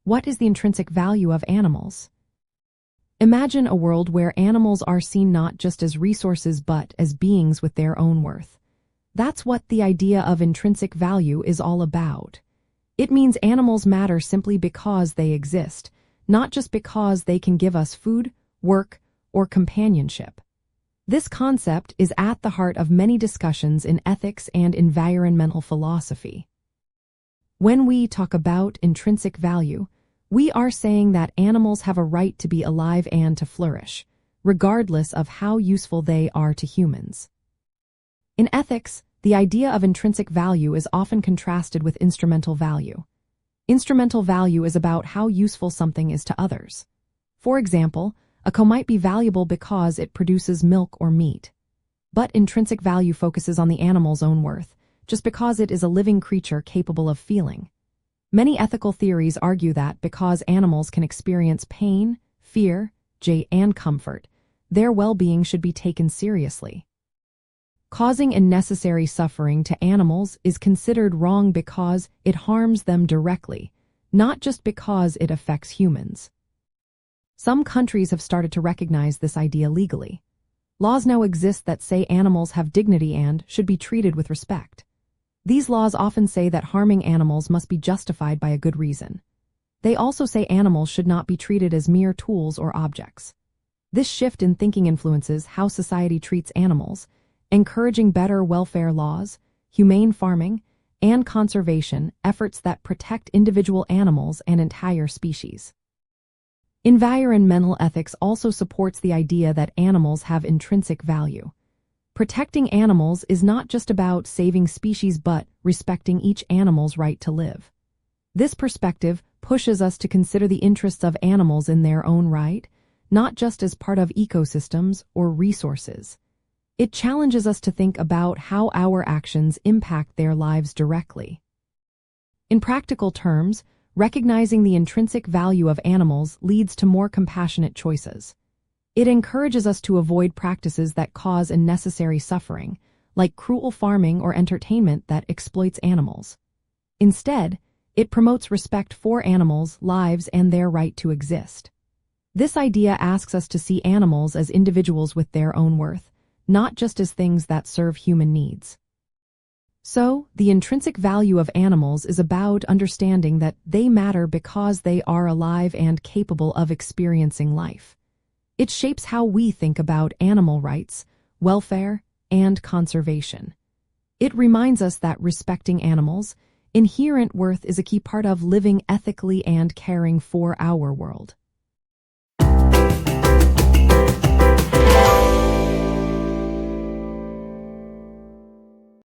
What is the intrinsic value of animals? Imagine a world where animals are seen not just as resources but as beings with their own worth. That's what the idea of intrinsic value is all about. It means animals matter simply because they exist, not just because they can give us food, work, or companionship. This concept is at the heart of many discussions in ethics and environmental philosophy. When we talk about intrinsic value, we are saying that animals have a right to be alive and to flourish, regardless of how useful they are to humans. In ethics, the idea of intrinsic value is often contrasted with instrumental value. Instrumental value is about how useful something is to others. For example, a cow might be valuable because it produces milk or meat. But intrinsic value focuses on the animal's own worth, just because it is a living creature capable of feeling. Many ethical theories argue that because animals can experience pain, fear, joy, and comfort, their well-being should be taken seriously. Causing unnecessary suffering to animals is considered wrong because it harms them directly, not just because it affects humans. Some countries have started to recognize this idea legally. Laws now exist that say animals have dignity and should be treated with respect. These laws often say that harming animals must be justified by a good reason. They also say animals should not be treated as mere tools or objects. This shift in thinking influences how society treats animals, encouraging better welfare laws, humane farming, and conservation efforts that protect individual animals and entire species. Environmental ethics also supports the idea that animals have intrinsic value. Protecting animals is not just about saving species but respecting each animal's right to live. This perspective pushes us to consider the interests of animals in their own right, not just as part of ecosystems or resources. It challenges us to think about how our actions impact their lives directly. In practical terms, recognizing the intrinsic value of animals leads to more compassionate choices. It encourages us to avoid practices that cause unnecessary suffering, like cruel farming or entertainment that exploits animals. Instead, it promotes respect for animals' lives and their right to exist. This idea asks us to see animals as individuals with their own worth, not just as things that serve human needs. So, the intrinsic value of animals is about understanding that they matter because they are alive and capable of experiencing life. It shapes how we think about animal rights, welfare, and conservation. It reminds us that respecting animals' inherent worth is a key part of living ethically and caring for our world.